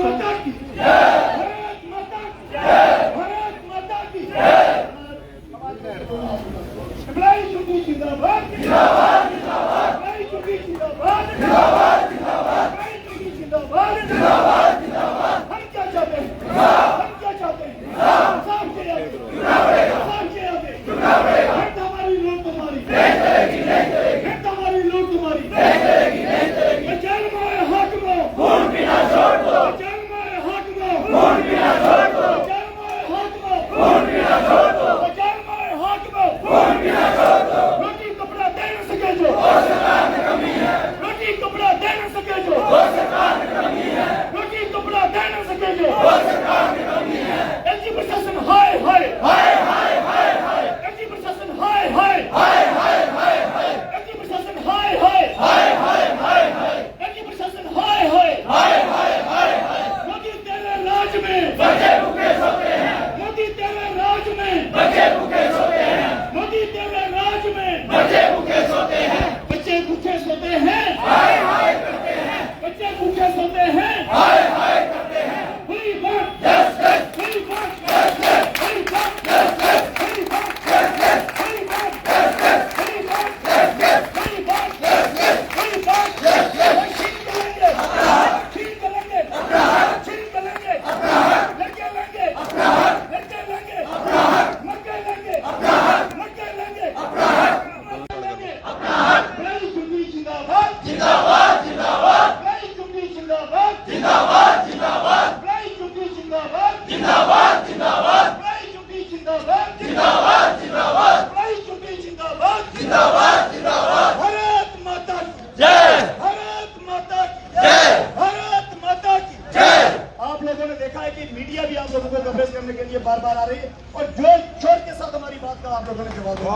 माता की भारत माता की भारत माता की सिपाही चौकी जिंदाबाद जिंदाबाद जिंदाबाद सिपाही चौकी जिंदाबाद जिंदाबाद जिंदाबाद सिपाही चौकी जिंदाबाद जिंदाबाद जिंदाबाद हम क्या चाहते हैं साफ के आगे साफ के आगे हट हमारी लूट तुम्हारी नहीं चलेगी हट हमारी लूट तुम्हारी नहीं चलेगी बचाल मारे हाकिमों खून पीना छोड़ दो बचाल मारे हाकिमों खून पीना छोड़ दो बचाल मारे हाकिमों खून पीना छोड़ दो बचाल मारे हाकिमों खून पीना छोड़ दो रोटी कपड़ा दे न सके जो सरकार में कमी है रोटी कपड़ा दे न सके जो सरकार में कमी है रोटी कपड़ा दे न सके जो सरकार में कमी है एलजी प्रशासन हाय हाय हाय हाय हाय हाय एलजी प्रशासन हाय हाय हाय हाय हाय हाय एलजी प्रशासन हाय हाय हाय हाय हाय हाय एलजी प्रशासन हाय हाय हाय हाय हाय हाय मोदी तेरे राज में बच्चे भूखे सोते हैं मोदी तेरे राज में बच्चे भूखे सोते हैं मोदी तेरे राज में बच्चे भूखे सोते हैं बच्चे भूखे सोते हैं हाय हाय करते हैं बच्चे भूखे सोते हैं हाय हाय करते हैं हुई बात यस यस हुई बात यस यस हुई बात यस यस हुई बात यस यस हुई बात यस यस हुई बात यस यस हुई बात यस यस हुई बात यस यस छीन करेंगे छीन करेंगे छीन करेंगे लड़के लेंगे लड़के लेंगे मक्के लेंगे मक्के लेंगे सिपाही चौकी जिंदाबाद जिंदाबाद जिंदाबाद सिपाही चौकी जिंदाबाद जिंदाबाद जिंदाबाद सिपाही चौकी जिंदाबाद जिंदाबाद जिंदाबाद सिपाही चौकी जिंदाबाद जिंदाबाद जिंदाबाद सिपाही चौकी जिंदाबाद जिंदाबाद जिंदाबाद भारत माता की जय भारत माता की जय भारत माता की जय। आप लोगों ने देखा है कि मीडिया भी आप लोगों को कवरेज करने के लिए बार बार आ रही है और जोर शोर के साथ हमारी बात का आप लोगों ने जवाब दिया।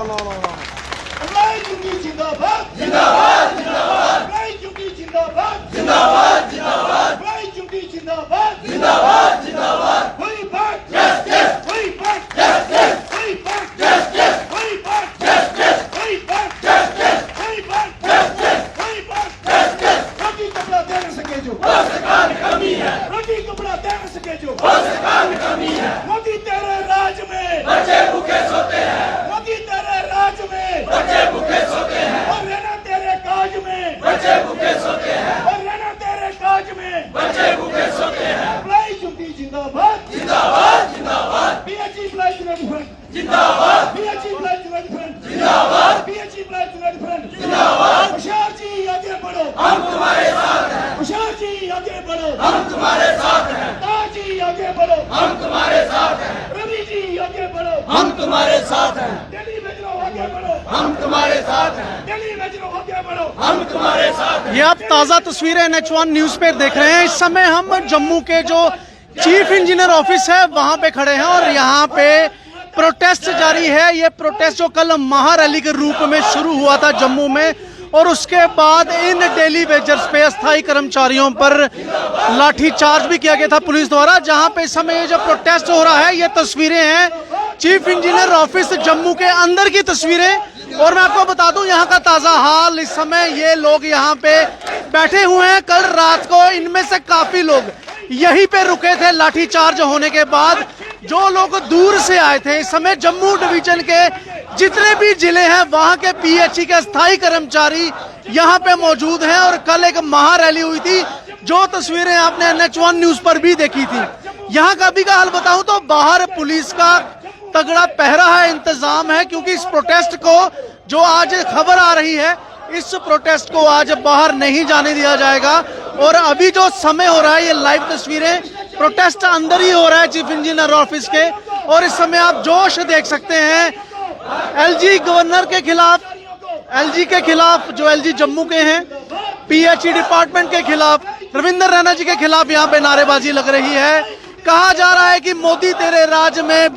सिपाही चौकी जिंदाबाद जिंदाबाद जिंदाबाद सिपाही चौकी जिंदाबाद जिंदाबाद जिंदाबाद सिपाही चौकी जिंदाबाद जिंदाबाद जिंदाबाद हुई बात यस यस हुई बात यस यस हुई बात यस यस हुई बात यस यस हुई बात यस यस हुई बात यस यस हुई बात यस यस रोटी कपड़ा दे न सके जो सरकार में कमी है रोटी कपड़ा दे न सके जो सरकार में कमी है मोदी तेरे राज में बच्चे भूखे सोते हैं मोदी तेरे राज में बच्चे भूखे सोते हैं और रहना तेरे काज में बच्चे भूखे सोते हैं और रहना तेरे काज में बच्चे भूखे सोते हैं सिपाही चौकी जिंदाबाद जिंदाबाद जिंदाबाद पीएचई सिपाही चौकी फ्रंट जिंदाबाद पीएचई सिपाही चौकी फ्रंट जिंदाबाद पीएचई सिपाही चौकी फ्रंट जिंदाबाद होशियार जी आगे बढ़ो हम तुम्हारे साथ हैं होशियार जी आगे बढ़ो हम तुम्हारे साथ हैं ताज जी आगे बढ़ो हम तुम्हारे साथ हैं रवि जी आगे बढ़ो हम तुम्हारे साथ हैं दिल्ली में जो आगे बढ़ो हम तुम्हारे साथ हैं दिल्ली में जो आगे बढ़ो हम तुम्हारे साथ हैं। ये आप ताज़ा तस्वीरें NH1 न्यूज़ पे देख रहे हैं। इस समय हम जम्मू के जो चीफ इंजीनियर ऑफिस है वहां पे खड़े हैं और यहाँ पे प्रोटेस्ट जारी है। ये प्रोटेस्ट जो कल महारैली के रूप में शुरू हुआ था जम्मू में और उसके बाद इन डेली वेजर्स पे अस्थायी कर्मचारियों पर लाठी चार्ज भी किया गया था पुलिस द्वारा। जहां पे इस समय ये जो प्रोटेस्ट हो रहा है ये तस्वीरें हैं चीफ इंजीनियर ऑफिस जम्मू के अंदर की तस्वीरें। और मैं आपको बता दूं यहाँ का ताजा हाल, इस समय ये लोग यहाँ पे बैठे हुए हैं। कल रात को इनमें से काफी लोग यहीं पे रुके थे लाठीचार्ज होने के बाद। जो लोग दूर से आए थे, इस समय जम्मू डिवीजन के जितने भी जिले हैं वहां के पीएचई के स्थायी कर्मचारी यहाँ पे मौजूद हैं। और कल एक महारैली हुई थी जो तस्वीरें आपने NH1 न्यूज पर भी देखी थी। यहाँ का अभी का हाल बताऊं तो बाहर पुलिस का तगड़ा पहरा है, इंतजाम है, क्योंकि इस प्रोटेस्ट को जो आज खबर आ रही है इस प्रोटेस्ट को आज बाहर नहीं जाने दिया जाएगा। और अभी जो समय हो रहा है ये लाइव तस्वीरें, प्रोटेस्ट अंदर ही हो रहा है चीफ इंजीनियर ऑफिस के। और इस समय आप जोश देख सकते हैं एलजी गवर्नर के खिलाफ, एलजी के खिलाफ जो एलजी जम्मू के हैं, पीएचई डिपार्टमेंट के खिलाफ, रविंद्र रैना जी के खिलाफ यहाँ पे नारेबाजी लग रही है। कहा जा रहा है कि मोदी तेरे राज में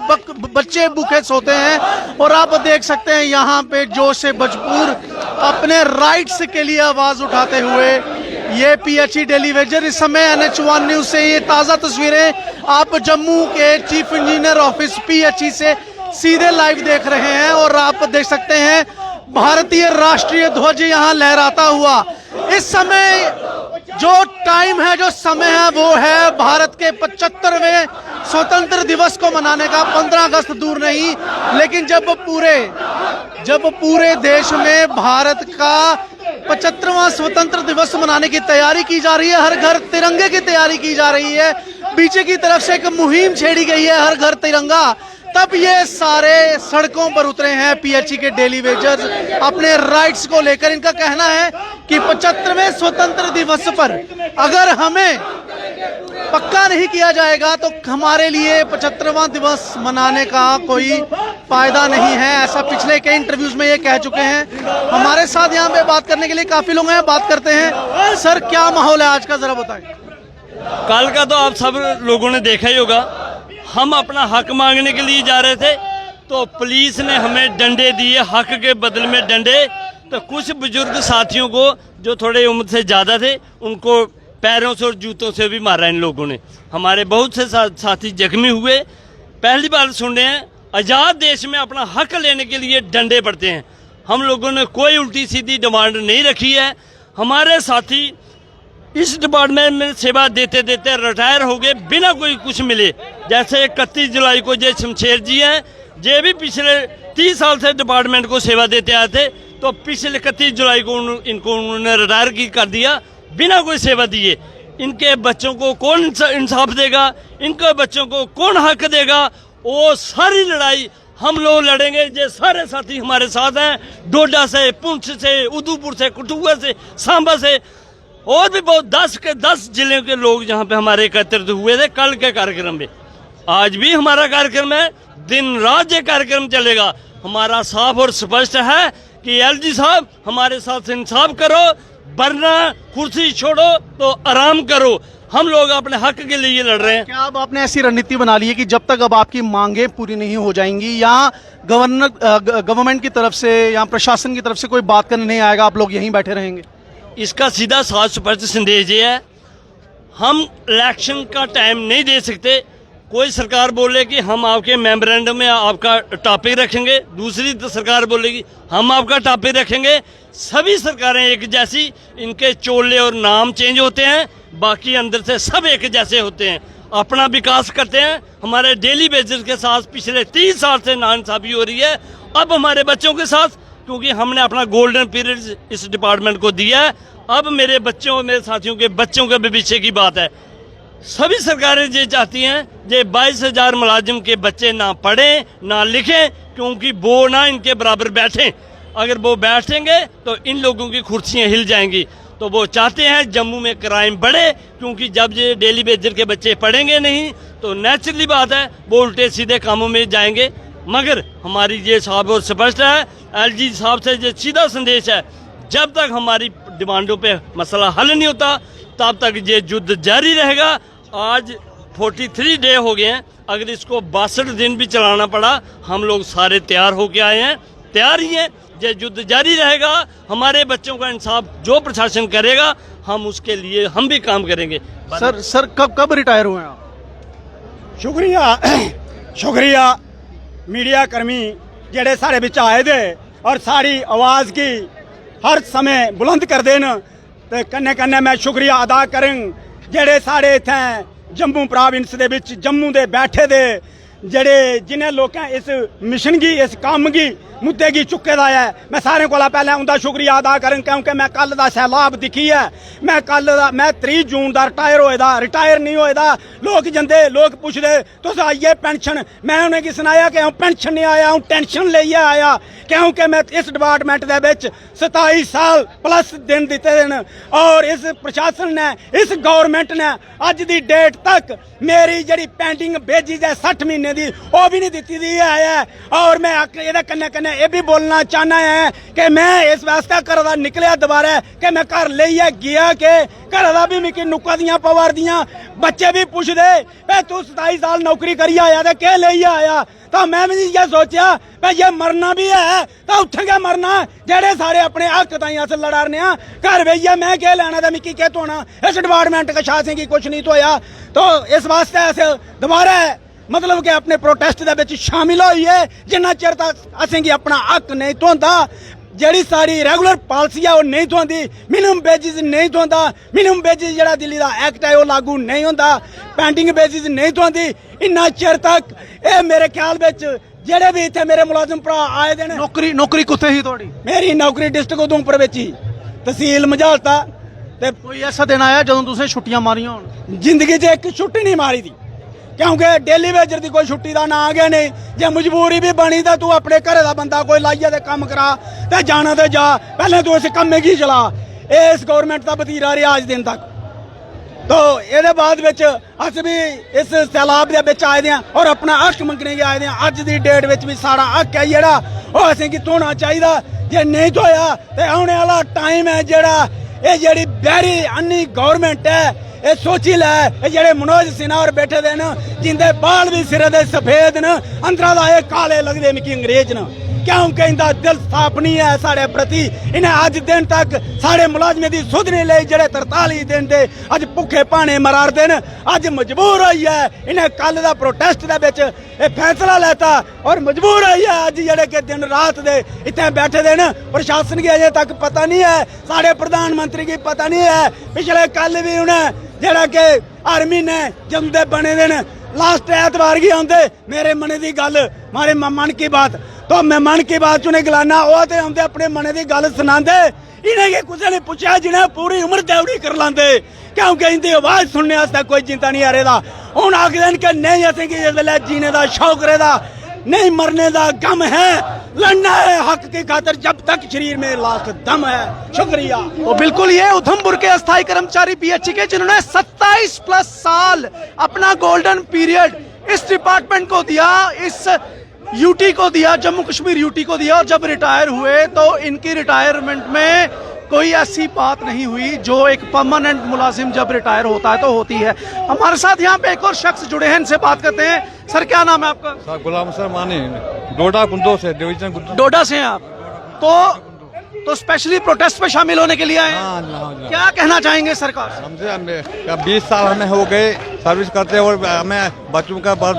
बच्चे भूखे सोते हैं। और आप देख सकते हैं यहाँ पे जोश से भरपूर अपने राइट्स के लिए आवाज उठाते हुए ये पीएचई डेली वेजर। इस समय NH1 न्यूज से ये ताजा तस्वीरें आप जम्मू के चीफ इंजीनियर ऑफिस पीएचई से सीधे लाइव देख रहे हैं। और आप देख सकते हैं भारतीय राष्ट्रीय ध्वज यहाँ लहराता हुआ। इस समय जो टाइम है, जो समय है, वो है भारत के 75वें स्वतंत्र दिवस को मनाने का। 15 अगस्त दूर नहीं, लेकिन जब पूरे देश में भारत का 75वां स्वतंत्र दिवस मनाने की तैयारी की जा रही है, हर घर तिरंगे की तैयारी की जा रही है, पीछे की तरफ से एक मुहिम छेड़ी गई है हर घर तिरंगा, तब ये सारे सड़कों पर उतरे हैं पीएचई के डेली वेजर्स अपने राइट्स को लेकर। इनका कहना है कि 75वें स्वतंत्र दिवस पर अगर हमें पक्का नहीं किया जाएगा तो हमारे लिए 75वां दिवस मनाने का कोई फायदा नहीं है। ऐसा पिछले कई इंटरव्यूज में ये कह चुके हैं। हमारे साथ यहाँ पे बात करने के लिए काफी लोग हैं, बात करते हैं। सर, क्या माहौल है आज का, जरा बताएं। कल का तो आप सब लोगों ने देखा ही होगा। हम अपना हक मांगने के लिए जा रहे थे तो पुलिस ने हमें डंडे दिए, हक के बदले में डंडे। तो कुछ बुजुर्ग साथियों को जो थोड़े उम्र से ज़्यादा थे उनको पैरों से और जूतों से भी मारा इन लोगों ने। हमारे बहुत से साथी जख्मी हुए। पहली बार सुन रहे हैं आज़ाद देश में अपना हक लेने के लिए डंडे पड़ते हैं। हम लोगों ने कोई उल्टी सीधी डिमांड नहीं रखी है। हमारे साथी इस डिपार्टमेंट में सेवा देते देते रिटायर हो गए बिना कोई कुछ मिले। जैसे 31 जुलाई को ये शमशेर जी हैं, ये भी पिछले 30 साल से डिपार्टमेंट को सेवा देते आए थे, तो पिछले 31 जुलाई को इनको उन्होंने रिटायर कर दिया बिना कोई सेवा दिए। इनके बच्चों को कौन इंसाफ देगा, इनके बच्चों को कौन हक देगा? वो सारी लड़ाई हम लोग लड़ेंगे। ये सारे साथी हमारे साथ हैं, डोडा से, पुंछ से, उधमपुर से, कठुआ से, सांबा से, और भी बहुत 10 के 10 जिले के लोग यहाँ पे हमारे एकत्रित हुए थे कल के कार्यक्रम में। आज भी हमारा कार्यक्रम है, दिन रात ये कार्यक्रम चलेगा। हमारा साफ और स्पष्ट है कि एलजी साहब हमारे साथ इंसाफ करो, वरना कुर्सी छोड़ो तो आराम करो। हम लोग अपने हक के लिए लड़ रहे हैं। क्या अब आपने ऐसी रणनीति बना ली है कि जब तक अब आपकी मांगे पूरी नहीं हो जाएंगी, या गवर्नमेंट की तरफ से या प्रशासन की तरफ से कोई बात करने नहीं आएगा, आप लोग यहीं बैठे रहेंगे? इसका सीधा साफ स्पष्ट संदेश ये है, हम इलेक्शन का टाइम नहीं दे सकते। कोई सरकार बोले कि हम आपके मेमोरेंडम में आपका टॉपिक रखेंगे, दूसरी सरकार बोलेगी हम आपका टॉपिक रखेंगे। सभी सरकारें एक जैसी, इनके चोले और नाम चेंज होते हैं, बाकी अंदर से सब एक जैसे होते हैं, अपना विकास करते हैं। हमारे डेली बेसिस के साथ पिछले 30 साल से नाइंसाफी हो रही है। अब हमारे बच्चों के साथ, क्योंकि हमने अपना गोल्डन पीरियड इस डिपार्टमेंट को दिया है, अब मेरे बच्चों, मेरे साथियों के बच्चों के भविष्य की बात है। सभी सरकारें ये चाहती हैं ये 22,000 मुलाजिम के बच्चे ना पढ़ें ना लिखें, क्योंकि वो ना इनके बराबर बैठें। अगर वो बैठेंगे तो इन लोगों की कुर्सियां हिल जाएंगी। तो वो चाहते हैं जम्मू में क्राइम बढ़े, क्योंकि जब ये डेली बेजर के बच्चे पढ़ेंगे नहीं तो नेचुरली बात है वो उल्टे सीधे कामों में जाएंगे। मगर हमारी ये साफ और स्पष्ट है, एलजी साहब से ये सीधा संदेश है, जब तक हमारी डिमांडों पे मसला हल नहीं होता तब तक ये युद्ध जारी रहेगा। आज 43 डे हो गए हैं, अगर इसको 62 दिन भी चलाना पड़ा, हम लोग सारे तैयार होके आए हैं, तैयार ही हैं। ये युद्ध जारी रहेगा। हमारे बच्चों का इंसाफ जो प्रशासन करेगा हम उसके लिए हम भी काम करेंगे। सर कब रिटायर हुए आप? शुक्रिया मीडिया कर्मी जेड़े साढ़े बिच आए दे और साड़ी आवाज़ की हर समय बुलंद कर देन। ते कन्ने कन्ने मैं शुक्रिया अदा करन जेड़े साढ़े इत्थें जम्मू प्रोविंस दे विच जम्मू दे बैठे दे जेड़े जिन्हें लोकें इस मिशन गी, इस काम गी, मुद्दे गी चुके दा है। मैं सारे कोला पहले उनका शुक्रिया अदा करन, क्योंकि मैं कल दा सैलाब दिखी है। मैं कल दा मैं 30 जून दा रिटायर नहीं होए दा। लोग जंदे, लोग पुछदे तुस आइए पेंशन, मैं उन्हें की सुनाया कि पेंशन नहीं आया, हूँ टेंशन लेइए आया, क्योंकि मैं इस डिपार्टमेंट दे विच 27 साल प्लस दिन दिते दिन, और इस प्रशासन ने, इस गवर्नमेंट ने अज दी डेट तक मेरी जड़ी पेंडिंग भेजी जाए 60 महीने दी, वो भी नहीं दिती दी है। और मैं ये कन्ने कन्ने ये भी बोलना चाहना है कि मैं इस वास्ते घर दा निकलिया दोबारा कि मैं घर लेइए गया कि घर दा भी मिकी नुक्का दियां पवार दियां बच्चे भी पुछदे भाई तू 27 साल नौकरी करिए आया ते क्या लेइए आया। तो मैं भी ये सोचा भाई ये मरना भी है तो उत्थे क्या मरना, जेड़े सारे अपने हक ताई अस लड़ाने घर बेइये मैं क्या लेना ते मिकी क्या धोना। इस डिपार्टमेंट कशासें की कुछ नहीं धोया। तो इस वास्ते अस दोबारा मतलब कि अपने प्रोटेस्ट दे विच शामिल होइए, जिन्ना चिर तक असेंगी अपना हक नहीं धोंदा ਜਿਹੜੀ ਸਾਡੀ ਰੈਗੂਲਰ ਪਾਲਿਸੀ ਆ ਉਹ ਨਹੀਂ ਥੋਂਦੀ, ਮਿਨੀਮਮ ਵੇਜਿਸ ਨਹੀਂ ਥੋਂਦਾ, ਮਿਨੀਮਮ ਵੇਜਿਸ ਜਿਹੜਾ ਦਿੱਲੀ ਦਾ ਐਕਟ ਹੈ ਉਹ ਲਾਗੂ ਨਹੀਂ ਹੁੰਦਾ, ਪੈਂਡਿੰਗ ਵੇਜਿਸ ਨਹੀਂ ਥੋਂਦੀ। ਇੰਨਾ ਚਿਰ ਤੱਕ ਇਹ ਮੇਰੇ ਖਿਆਲ ਵਿੱਚ ਜਿਹੜੇ ਵੀ ਇੱਥੇ ਮੇਰੇ ਮੁਲਾਜ਼ਮ ਭਰਾ ਆਏ ਦੇ ਨੇ, ਨੌਕਰੀ ਕਿੱਥੇ ਸੀ ਤੁਹਾਡੀ? ਮੇਰੀ ਨੌਕਰੀ ਡਿਸਟ੍ਰਿਕਟ ਉਧਮਪੁਰ ਵਿੱਚ ਹੀ, ਤਹਿਸੀਲ ਮਝਾਲਤਾ। ਤੇ ਕੋਈ ਐਸਾ ਦਿਨ ਆਇਆ ਜਦੋਂ ਤੁਸੀਂ ਛੁੱਟੀਆਂ ਮਾਰੀਆਂ ਹੋਣ? ਜ਼ਿੰਦਗੀ 'ਚ ਇੱਕ ਛੁੱਟੀ ਨਹੀਂ ਮਾਰੀ ਦੀ, ਕਿਉਂਕਿ ਡੇਲੀ ਵੇਜਰ ਦੀ ਕੋਈ ਛੁੱਟੀ ਦਾ ਨਾਂ ਆ ਗਿਆ ਨਹੀਂ। ਜੇ ਮਜਬੂਰੀ ਵੀ ਬਣੀ ਤਾਂ ਤੂੰ ਆਪਣੇ ਘਰੇ ਦਾ ਬੰਦਾ ਕੋਈ ਲਾਈਏ ਤੇ ਕੰਮ ਕਰਾ ਤੇ ਜਾਣਾ ਤੇ ਜਾ, ਪਹਿਲੇ ਤੂੰ ਇਸ ਕੰਮੇ ਕੀ ਚਲਾ। ਇਸ ਗਵਰਨਮੈਂਟ ਦਾ ਵਤੀਰਾ ਰਿਹਾ ਅੱਜ ਦਿਨ ਤੱਕ। तो ये बाद अस भी इस सैलाब के आए हैं और अपना हक मंगने के आए हैं। अज की डेट में भी साड़ा हक है जोड़ा वो असें कि होना चाहिए, जे नहीं धोया तो आने वाला टाइम है जोड़ा ये जी बहरी अन्नी गौरमेंट है ये सोची लै। जेडे मनोज सिन्हा और बैठे दे न जिंदे बाल भी सिरे दे सफेद न अंदरा दा ये काले लगदे मिकी अंग्रेज न, क्योंकि इनका दिल साफ नहीं है साढ़े प्रति। इन्हें अज दिन तक साढ़े मुलाजमें की सुध नहीं ली, जेडे 43 दिन दे अज भुखे भाने मरारदे न, अज मजबूर होई है। इन्हें कल दा प्रोटेस्ट दे विच ये फैसला लेता और मजबूर होई है अज जेडे के दिन रात दे इत्थे बैठे दे न। प्रशासन की अजे तक पता नहीं है, साढ़े प्रधानमंत्री की पता नहीं है। पिछले कल भी उन्हें जेड़ा के हर महीने जमदे बने दे न, लास्ट ऐतवार की आंदे मेरे मने की गल मारे मन की बात, तो मैं मन की बात चुने गलाना वो तो आंदे अपने मने की गल सुनाते। इन्हें कुछ ने पूछा जिन्हें पूरी उम्र देवड़ी कर लाते, क्योंकि इनकी आवाज सुनने वास्ते कोई चिंता नहीं आ रहा। हूँ आखदे कि नहीं असें कि इस वेले जीने का शौक रहा, नहीं मरने का गम है, लड़ना है हक की खातर जब तक शरीर में लास्ट दम है। शुक्रिया। तो बिल्कुल ये उधमपुर के अस्थायी कर्मचारी पीएचई के जिन्होंने 27 प्लस साल अपना गोल्डन पीरियड इस डिपार्टमेंट को दिया, इस यूटी को दिया, जम्मू कश्मीर यूटी को दिया, और जब रिटायर हुए तो इनकी रिटायरमेंट में कोई ऐसी बात नहीं हुई जो एक परमानेंट मुलाजिम जब रिटायर होता है तो होती है। हमारे साथ यहाँ पे एक और शख्स जुड़े हैं, इनसे बात करते हैं। सर क्या नाम है आपका? सर गुलाम सर मानी, डोडा कुंदो से, डिवीजन कुंदो। डोडा से हैं आप? तो स्पेशली प्रोटेस्ट में शामिल होने के लिए आए हैं। क्या कहना चाहेंगे सरकार? हमसे 20 साल हमें हो गए सर्विस करते और हमें बच्चों का बहुत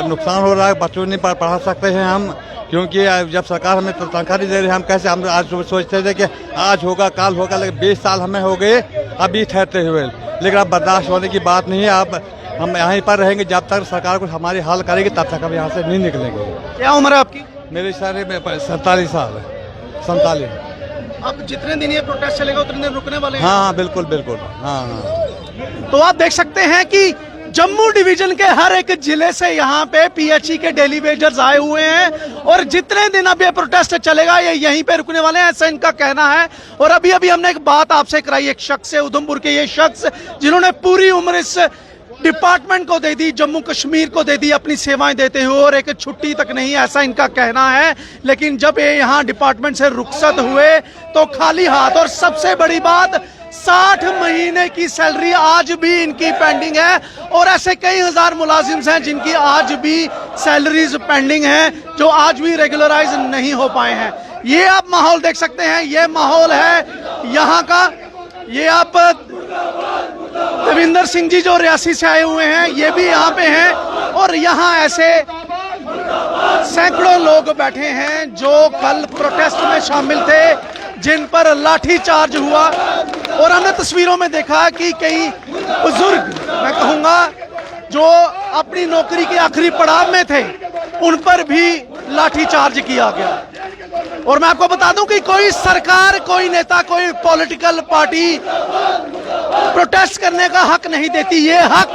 नुकसान हो रहा है, बच्चों नहीं पढ़ा सकते हैं हम, क्योंकि जब सरकार हमें तनख्वाह नहीं दे रही, हम कैसे, हम आज सोचते थे कि आज होगा कल होगा, लेकिन 20 साल हमें हो गए अभी ठहरते हुए, लेकिन अब बर्दाश्त होने की बात नहीं है। अब हम यहीं पर रहेंगे जब तक सरकार कुछ हमारी हल करेगी, तब तक हम यहाँ से नहीं निकलेंगे। क्या उम्र है आपकी? मेरे सारे में 47 साल है, 47। अब जितने दिन ये प्रोटेस्ट चलेगा उतने दिन रुकने वाले हैं? हाँ बिल्कुल बिल्कुल। हाँ तो आप देख सकते हैं कि जम्मू डिवीजन के हर एक जिले से यहाँ पे पीएचई के डेली वेजर्स आए हुए हैं और जितने दिन अब ये प्रोटेस्ट चलेगा ये यहीं पे रुकने वाले हैं, ऐसा इनका कहना है। और अभी अभी हमने एक बात आपसे कराई, एक शख्स है उधमपुर के, ये शख्स जिन्होंने पूरी उम्र इस डिपार्टमेंट को दे दी, जम्मू कश्मीर को दे दी अपनी सेवाएं देते हुए, और एक छुट्टी तक नहीं, ऐसा इनका कहना है। लेकिन जब ये यहाँ डिपार्टमेंट से रुखसत हुए तो खाली हाथ, और सबसे बड़ी बात 60 महीने की सैलरी आज भी इनकी पेंडिंग है, और ऐसे कई हजार मुलाजिम हैं जिनकी आज भी सैलरीज पेंडिंग हैं, जो आज भी रेगुलराइज नहीं हो पाए हैं। ये आप माहौल देख सकते हैं, ये माहौल है यहाँ का। ये आप देविंदर सिंह जी जो रियासी से आए हुए हैं ये भी यहाँ पे हैं, और यहाँ ऐसे सैकड़ों लोग बैठे हैं जो कल प्रोटेस्ट में शामिल थे, जिन पर लाठी चार्ज हुआ। और हमने तस्वीरों में देखा कि कई बुजुर्ग, मैं कहूँगा जो अपनी नौकरी के आखिरी पड़ाव में थे, उन पर भी लाठी चार्ज किया गया। और मैं आपको बता दूं कि कोई सरकार, कोई नेता, कोई पॉलिटिकल पार्टी प्रोटेस्ट करने का हक नहीं देती। ये हक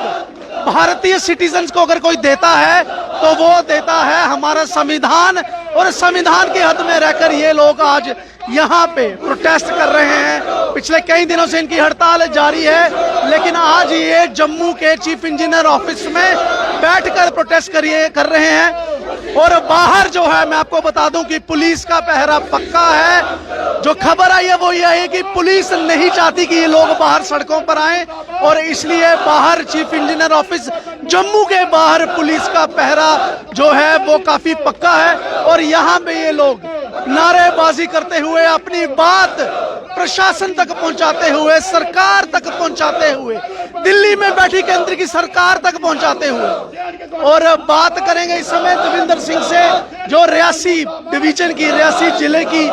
भारतीय सिटीजन्स को अगर कोई देता है तो वो देता है हमारा संविधान, और संविधान के हद में रहकर ये लोग आज यहाँ पे प्रोटेस्ट कर रहे हैं। पिछले कई दिनों से इनकी हड़ताल जारी है, लेकिन आज ये जम्मू के चीफ इंजीनियर ऑफिस में बैठकर प्रोटेस्ट कर रहे हैं। और बाहर जो है मैं आपको बता दूं कि पुलिस का पहरा पक्का है। जो खबर आई है वो ये है कि पुलिस नहीं चाहती कि ये लोग बाहर सड़कों पर आएं, और इसलिए बाहर चीफ इंजीनियर ऑफिस जम्मू के बाहर पुलिस का पहरा जो है वो काफी पक्का है। और यहाँ पे ये लोग नारेबाजी करते हुए अपनी बात प्रशासन तक पहुंचाते हुए, सरकार तक पहुंचाते हुए, दिल्ली में बैठी केंद्र की सरकार तक पहुंचाते हुए। और बात करेंगे इस समय देविंदर सिंह से, जो रियासी डिवीजन की, रियासी जिले की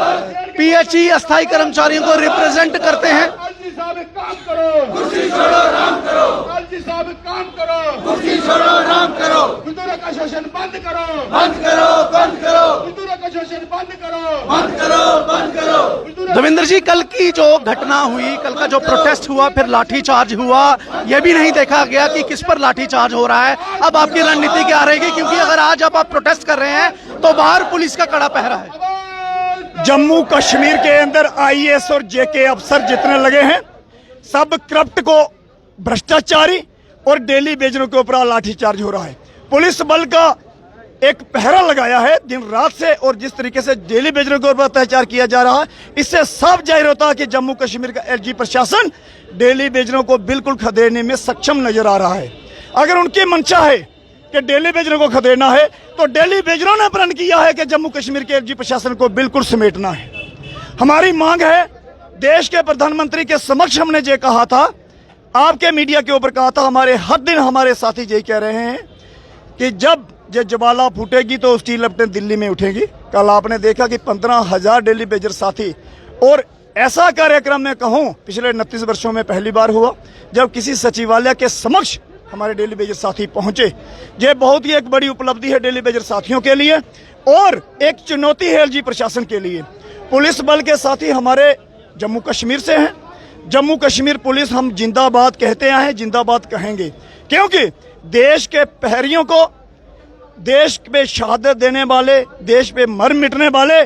पीएचई अस्थायी कर्मचारियों को रिप्रेजेंट करते हैं। एलजी साहब एक काम करो, कुर्सी छोड़ो आराम करो। एलजी साहब एक काम करो, कुर्सी छोड़ो आराम करो। मजदूरों का शोषण बंद करो, बंद करो, बंद करो। मजदूरों का शोषण बंद करो, बंद करो, बंद करो। देवेंद्र जी, कल की जो घटना हुई, कल का जो प्रोटेस्ट हुआ, फिर लाठीचार्ज हुआ, यह भी नहीं देखा गया कि किस पर लाठीचार्ज हो रहा है। अब आपकी रणनीति क्या रहेगी? क्योंकि अगर आज आप प्रोटेस्ट कर रहे हैं तो बाहर पुलिस का कड़ा पहरा है। जम्मू कश्मीर के अंदर आईएएस और जेके अफसर जितने लगे हैं, सब करप्ट को, भ्रष्टाचारी और डेली बेजरों के ऊपर लाठीचार्ज हो रहा है। पुलिस बल का एक पहरा लगाया है दिन रात से, और जिस तरीके से डेली बेजरों के ऊपर अत्याचार किया जा रहा है, इससे साफ जाहिर होता है कि जम्मू कश्मीर का एलजी प्रशासन डेली बेजरों को बिल्कुल खदेड़ने में सक्षम नजर आ रहा है। अगर उनकी मंशा है कि डेली बेजरों को खदेड़ना है, तो डेली बेजरों ने प्रण किया है कि जम्मू कश्मीर के एलजी प्रशासन को बिल्कुल समेटना है। हमारी मांग है, देश के प्रधानमंत्री के समक्ष हमने ये कहा था, आपके मीडिया के ऊपर कहा था, हमारे हर दिन हमारे साथी यही कह रहे हैं कि जब ये ज्वाला फूटेगी तो उसकी लपटें दिल्ली में उठेगी। कल आपने देखा कि 15,000 डेली बेजर साथी, और ऐसा कार्यक्रम मैं कहूं पिछले 29 वर्षों में पहली बार हुआ जब किसी सचिवालय के समक्ष हमारे डेली बेजर साथी पहुंचे। ये बहुत ही एक बड़ी उपलब्धि है डेली बेजर साथियों के लिए, और एक चुनौती है एलजी प्रशासन के लिए। पुलिस बल के साथी हमारे जम्मू कश्मीर से हैं। जम्मू कश्मीर पुलिस हम जिंदाबाद कहते आए हैं, जिंदाबाद कहेंगे, क्योंकि देश के प्रहरियों को, देश पे शहादत देने वाले, देश पे मर मिटने वाले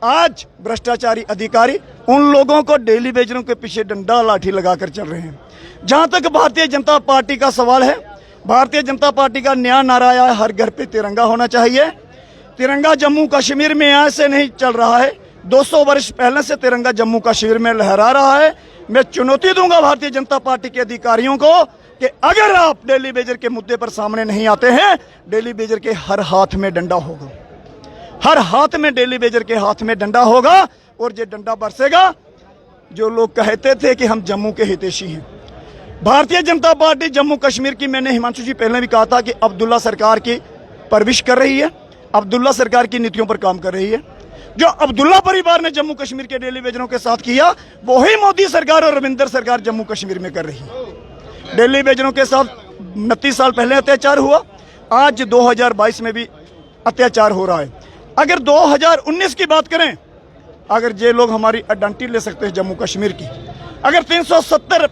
आज भ्रष्टाचारी अधिकारी उन लोगों को डेली बेजरों के पीछे डंडा लाठी लगाकर चल रहे हैं। जहां तक भारतीय जनता पार्टी का सवाल है, भारतीय जनता पार्टी का नया नारा आया है, हर घर पे तिरंगा होना चाहिए। तिरंगा जम्मू कश्मीर में ऐसे नहीं चल रहा है, 200 वर्ष पहले से तिरंगा जम्मू कश्मीर में लहरा रहा है। मैं चुनौती दूंगा भारतीय जनता पार्टी के अधिकारियों को कि अगर आप डेली बेजर के मुद्दे पर सामने नहीं आते हैं, डेली बेजर के हर हाथ में डंडा होगा, हर हाथ में डेली बेजर के हाथ में डंडा होगा, और ये डंडा बरसेगा। जो लोग कहते थे कि हम जम्मू के हितैषी हैं, भारतीय जनता पार्टी जम्मू कश्मीर की, मैंने हिमांशु जी पहले भी कहा था कि अब्दुल्ला सरकार की परविश कर रही है, अब्दुल्ला सरकार की नीतियों पर काम कर रही है। जो अब्दुल्ला परिवार ने जम्मू कश्मीर के डेली बेजरों के साथ किया, वही मोदी सरकार और रविंदर सरकार जम्मू कश्मीर में कर रही है। डेली बेजरों के साथ 29 साल पहले अत्याचार हुआ, आज 2022 में भी अत्याचार हो रहा है। अगर 2019 की बात करें, अगर ये लोग हमारी आइडेंटिटी ले सकते हैं जम्मू कश्मीर की, अगर 370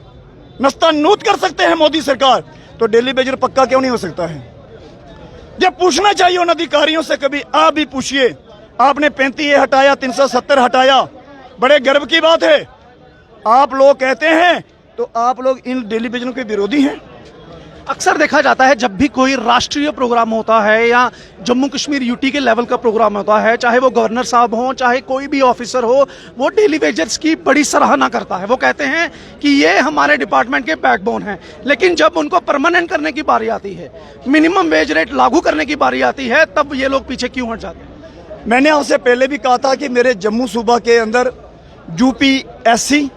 नस्तानूत कर सकते हैं मोदी सरकार, तो डेली बेजर पक्का क्यों नहीं हो सकता है? जब पूछना चाहिए उन अधिकारियों से, कभी आप भी पूछिए, आपने 35 हटाया, 370 हटाया, बड़े गर्व की बात है। आप लोग कहते हैं तो आप लोग इन डेली बेजरों के विरोधी हैं। अक्सर देखा जाता है जब भी कोई राष्ट्रीय प्रोग्राम होता है या जम्मू कश्मीर यूटी के लेवल का प्रोग्राम होता है, चाहे वो गवर्नर साहब हो, चाहे कोई भी ऑफिसर हो, वो डेली वेजर्स की बड़ी सराहना करता है। वो कहते हैं कि ये हमारे डिपार्टमेंट के बैकबोन हैं। लेकिन जब उनको परमानेंट करने की बारी आती है, मिनिमम वेज रेट लागू करने की बारी आती है, तब ये लोग पीछे क्यों हट जाते हैं? मैंने आपसे पहले भी कहा था कि मेरे जम्मू सूबा के अंदर यूपीएससी,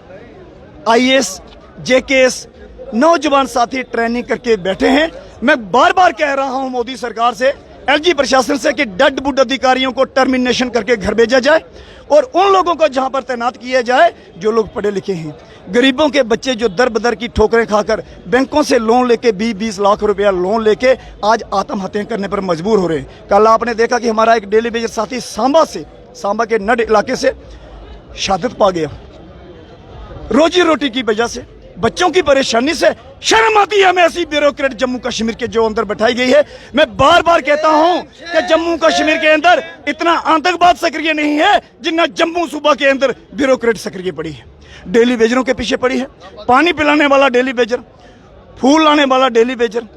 आईएएस, जेकेएस नौजवान साथी ट्रेनिंग करके बैठे हैं। मैं बार बार कह रहा हूं मोदी सरकार से, एलजी प्रशासन से, कि डड बुड अधिकारियों को टर्मिनेशन करके घर भेजा जाए और उन लोगों को जहां पर तैनात किया जाए जो लोग पढ़े लिखे हैं। गरीबों के बच्चे जो दर बदर की ठोकरें खाकर बैंकों से लोन लेके 20-20 लाख रुपया लोन लेके आज आत्महत्या करने पर मजबूर हो रहे हैं। कल आपने देखा कि हमारा एक डेली बेजर साथी सांबा के नड इलाके से शहादत पा गया, रोजी रोटी की वजह से, बच्चों की परेशानी से। शर्म आती है हमें ऐसी ब्यूरोक्रेट जम्मू कश्मीर के जो अंदर बैठाई गई है। मैं बार बार कहता हूं कि जम्मू कश्मीर के अंदर इतना आतंकवाद सक्रिय नहीं है जितना जम्मू सूबा के अंदर ब्यूरोक्रेट सक्रिय पड़ी है, डेली बेजरों के पीछे पड़ी है। पानी पिलाने वाला डेली बेजर, फूल लाने वाला डेली बेजर,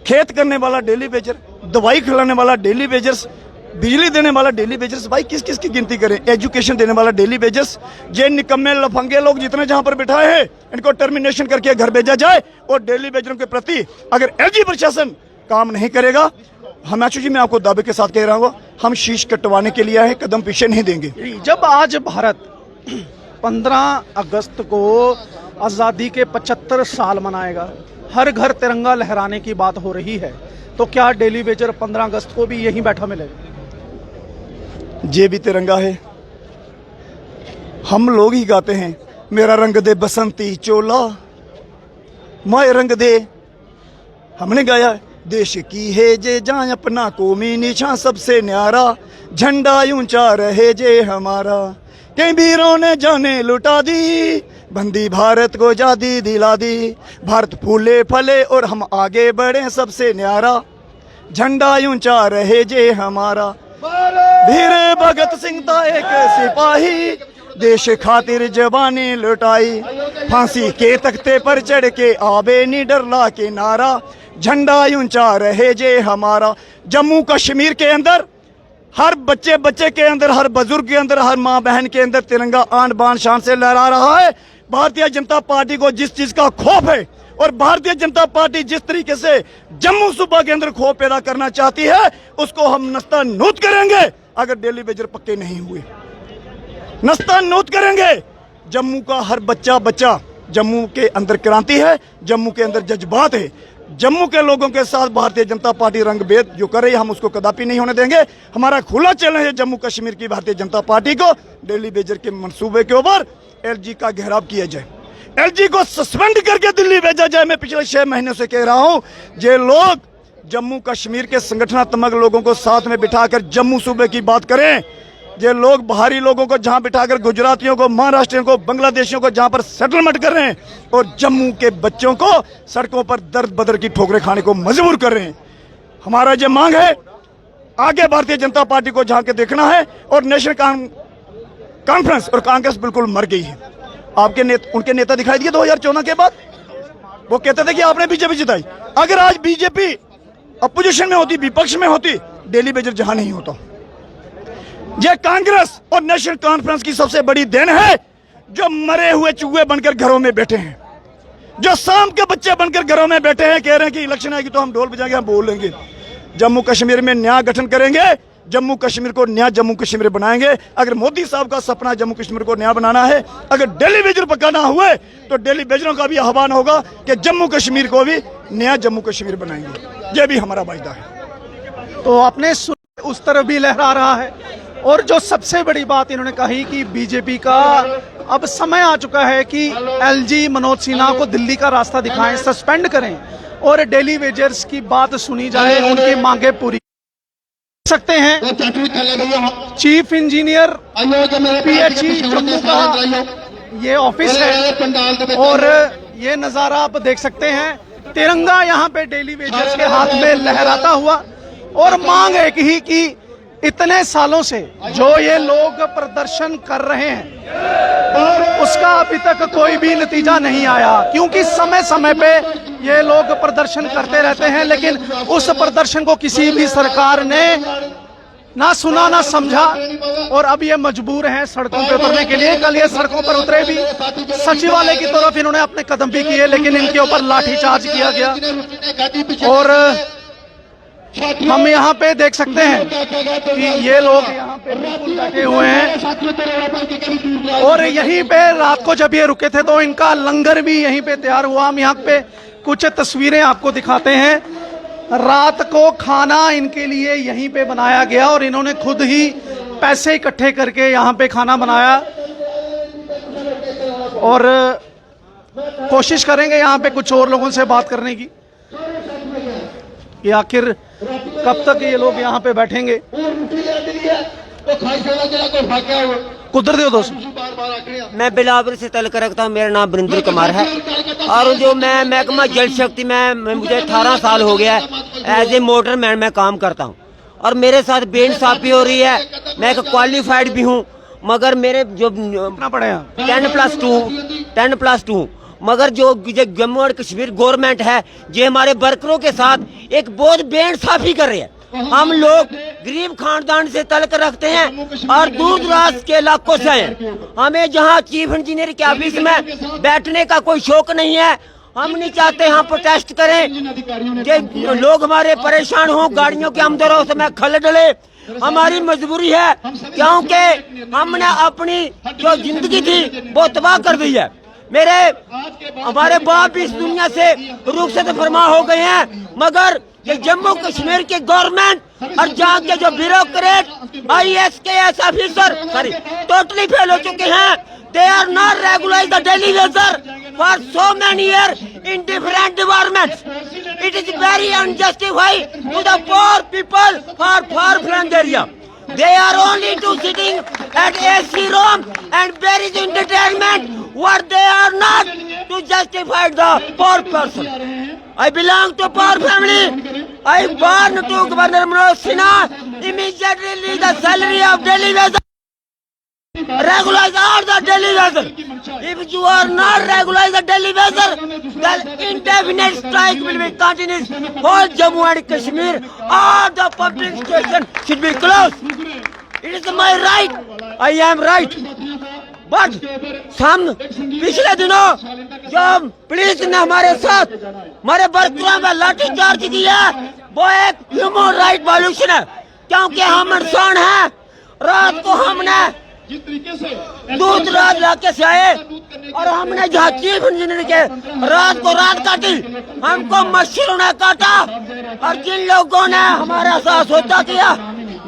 खेत करने वाला डेली बेजर, दवाई खिलाने वाला डेली बेजर्स, बिजली देने वाला डेली बेजर्स। भाई किस किस की गिनती करें? एजुकेशन देने वाला डेली बेजर्स। जे निकम्मे लफंगे लोग जितने जहां पर बिठाए हैं, इनको टर्मिनेशन करके घर भेजा जाए। और डेली बेजरों के प्रति अगर एलजी प्रशासन काम नहीं करेगा, हिमांशु जी मैं आपको दावे के साथ कह रहा हूँ, हम शीश कटवाने के लिए आए, कदम पीछे नहीं देंगे। जब आज भारत 15 अगस्त को आज़ादी के 75 साल मनाएगा, हर घर तिरंगा लहराने की बात हो रही है, तो क्या डेली बेजर 15 अगस्त को भी यहीं बैठा मिलेगा? ये भी तिरंगा है, हम लोग ही गाते हैं, मेरा रंग दे बसंती चोला, माए रंग दे। हमने गाया देश की है जे जान अपना कौमी निशान सबसे न्यारा, झंडा ऊंचा रहे जे हमारा। कई वीरों ने जाने लुटा दी, बंदी भारत को आजादी दिला दी। भारत फूले फले और हम आगे बढ़े सबसे न्यारा, झंडा ऊंचा रहे जे हमारा। धीरे भगत सिंह था एक सिपाही, देश खातिर जवानी लुटाई। फांसी के तख्ते पर चढ़ के आबे नी डरला के नारा, झंडा ऊंचा रहे जे हमारा। जम्मू कश्मीर के अंदर हर बच्चे बच्चे के अंदर, हर बुजुर्ग के अंदर, हर माँ बहन के अंदर तिरंगा आन बान शान से लहरा रहा है। भारतीय जनता पार्टी को जिस चीज का खौफ है और भारतीय जनता पार्टी जिस तरीके से जम्मू सूबा के अंदर खौफ पैदा करना चाहती है, उसको हम नस्तानूत करेंगे अगर डेली वेजर पक्के नहीं हुए। नस्तानूत करेंगे। जम्मू का हर बच्चा बच्चा, जम्मू के अंदर क्रांति है, जम्मू के अंदर जज्बात है। जम्मू के लोगों के साथ भारतीय जनता पार्टी रंगभेद जो कर रही है, हम उसको कदापि नहीं होने देंगे। हमारा खुला चैलेंज है जम्मू कश्मीर की भारतीय जनता पार्टी को, डेली वेजर के मंसूबे के ऊपर एलजी का घेराव किया जाए, एलजी को सस्पेंड करके दिल्ली भेजा जाए। मैं पिछले 6 महीनों से कह रहा हूं, ये लोग जम्मू कश्मीर के संगठनात्मक लोगों को साथ में बिठाकर जम्मू सूबे की बात करें। ये लोग बाहरी लोगों को जहां बिठाकर गुजरातियों को, महाराष्ट्रियों को, बांग्लादेशियों को जहां पर सेटलमेंट कर रहे हैं और जम्मू के बच्चों को सड़कों पर दर्द बदर की ठोकरें खाने को मजबूर कर रहे हैं। हमारा ये मांग है, आगे भारतीय जनता पार्टी को जहां के देखना है। और नेशनल कॉन्फ्रेंस और कांग्रेस बिल्कुल मर गई है। आपके उनके नेता दिखाई दिए 2014 के बाद, वो कहते थे कि आपने बीजेपी जिताई। अगर आज बीजेपी अपोजिशन में होती, विपक्ष में होती, डेली वेजर जहां नहीं होता। ये कांग्रेस और नेशनल कॉन्फ्रेंस की सबसे बड़ी देन है, जो मरे हुए चूहे बनकर घरों में बैठे हैं, जो शाम के बच्चे बनकर घरों में बैठे हैं, कह रहे हैं कि इलेक्शन आएगी तो हम ढोल बजाएंगे, हम बोलेंगे। जम्मू कश्मीर में नया गठन करेंगे, जम्मू कश्मीर को नया जम्मू कश्मीर बनाएंगे। अगर मोदी साहब का सपना जम्मू कश्मीर को नया बनाना है, अगर डेली वेजर पक्का ना हुए, तो डेली वेजरों का भी आह्वान होगा कि जम्मू कश्मीर को भी नया जम्मू कश्मीर बनाएंगे। यह भी हमारा वायदा है। तो आपने उस तरफ भी लहरा रहा है। और जो सबसे बड़ी बात इन्होंने कही कि बीजेपी का अब समय आ चुका है कि एलजी मनोज सिन्हा को दिल्ली का रास्ता दिखाएं, सस्पेंड करें और डेली वेजर्स की बात सुनी जाए, उनकी मांगे पूरी सकते हैं। चीफ इंजीनियर पीएचई जम्मू का ये ऑफिस है और ये नजारा आप देख सकते हैं। तिरंगा यहाँ पे डेली वेजर्स के हाथ में लहराता हुआ और मांग एक ही कि इतने सालों से जो ये लोग प्रदर्शन कर रहे हैं उसका अभी तक कोई भी नतीजा नहीं आया, क्योंकि समय समय पे ये लोग प्रदर्शन करते रहते हैं, लेकिन उस प्रदर्शन को किसी भी सरकार ने ना सुना ना समझा और अब ये मजबूर हैं सड़कों पे उतरने के लिए। कल ये सड़कों पर उतरे भी, सचिवालय की तरफ इन्होंने अपने कदम भी किए, लेकिन इनके ऊपर लाठीचार्ज किया गया। और हम यहाँ पे देख सकते हैं कि ये लोग यहाँ पे बिल्कुल बैठे हुए हैं और यहीं पे रात को जब ये रुके थे तो इनका लंगर भी यहीं पे तैयार हुआ। हम यहाँ पे कुछ तस्वीरें आपको दिखाते हैं। रात को खाना इनके लिए यहीं पे बनाया गया और इन्होंने खुद ही पैसे इकट्ठे करके यहाँ पे खाना बनाया और कोशिश करेंगे यहाँ पे कुछ और लोगों से बात करने की कि आखिर कब तक ये लोग यहाँ पे बैठेंगे। कुदर दो दोस्त, मैं बिलावर से तलक रखता हूँ, मेरा नाम वरिंदर कुमार है और जो मैं महकमा जल शक्ति में मुझे 18 साल हो गया है एज ए मोटर मैन मैं काम करता हूँ और मेरे साथ बेइंसाफी हो रही है। मैं एक क्वालिफाइड भी हूँ मगर मेरे जो 10+2 मगर जो जम्मू और कश्मीर गवर्नमेंट है जो हमारे वर्करों के साथ एक बहुत बेइंसाफी कर रही है। हम लोग गरीब खानदान से तल्क रखते हैं और दूर दराज के इलाकों से हैं। हमें जहां चीफ इंजीनियर के ऑफिस में बैठने का कोई शौक नहीं है। हम नहीं चाहते यहाँ प्रोटेस्ट करें कि लोग हमारे परेशान हों, गाड़ियों के आमदोरफ्त में खल डले। हमारी मजबूरी है क्योंकि हमने अपनी जो जिंदगी थी वो तबाह कर दी है। हमारे बाप भी इस दुनिया से रुखसत फरमा हो गए हैं मगर ये जम्मू कश्मीर की गवर्नमेंट और जहाँ के जो bureaucrat IAS officer sorry totally fail हो चुके हैं। They are not regularize the daily wager for so many year in different departments. It is very unjustified to the poor people for far flung area. They are only to sitting at AC room and there is entertainment. What they are not to justify the poor person. I belong to poor family. I born to Governor Manoj Sinha. Immediately release the salary of daily wages. Regularize all the daily wages. If you are not regularize the daily wages, then indefinite strike will be continuous. Whole Jammu and Kashmir, all the public stations should be closed. It is my right. I am right. But some पिछले दिनों जब police ने हमारे साथ हमारे वर्करों में लाठी चार्ज किया, वो एक ह्यूमन राइट वायलेशन है, क्योंकि हम इंसान हैं। रात को हमने दूध रात इलाके से आए और हमने जहाँ चीफ इंजीनियर के रात को रात काटी, हमको मच्छरों ने काटा और जिन लोगों ने हमारा साथ सोचा किया।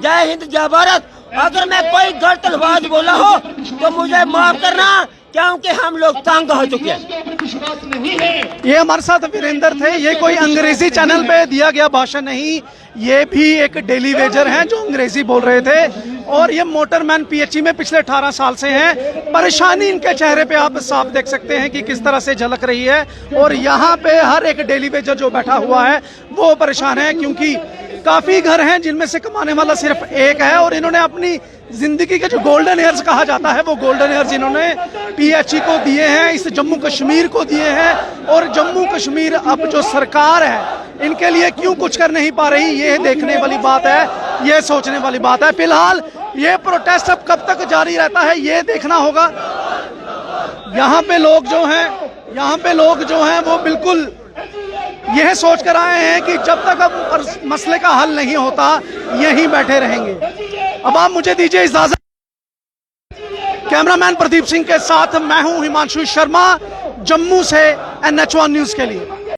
जय हिंद जय भारत। अगर मैं कोई गलत अल्फाज बोला हो तो मुझे माफ करना, क्योंकि हम लोग तंग हो चुके हैं। ये हमारे साथ वीरेंद्र थे। ये कोई अंग्रेजी चैनल पे दिया गया भाषण नहीं, ये भी एक डेली वेजर हैं जो अंग्रेजी बोल रहे थे। और ये मोटरमैन PHE में पिछले 18 साल से हैं। परेशानी इनके चेहरे पे आप साफ देख सकते हैं कि किस तरह से झलक रही है। और यहाँ पे हर एक डेली वेजर जो बैठा हुआ है वो परेशान है, क्योंकि काफी घर हैं जिनमें से कमाने वाला सिर्फ एक है। और इन्होंने अपनी जिंदगी के जो गोल्डन ईयर्स कहा जाता है, वो गोल्डन ईयर्स इन्होंने PHE को दिए हैं, इस जम्मू कश्मीर को दिए हैं। और जम्मू कश्मीर अब जो सरकार है इनके लिए क्यों कुछ कर नहीं पा रही, ये देखने वाली बात है, ये सोचने वाली बात है। फिलहाल ये प्रोटेस्ट अब कब तक जारी रहता है ये देखना होगा। यहाँ पे लोग जो हैं वो बिल्कुल यह सोच कर आए हैं कि जब तक अब मसले का हल नहीं होता यहीं बैठे रहेंगे। अब आप मुझे दीजिए इजाजत। कैमरामैन प्रदीप सिंह के साथ मैं हूं हिमांशु शर्मा, जम्मू से NH1 न्यूज के लिए।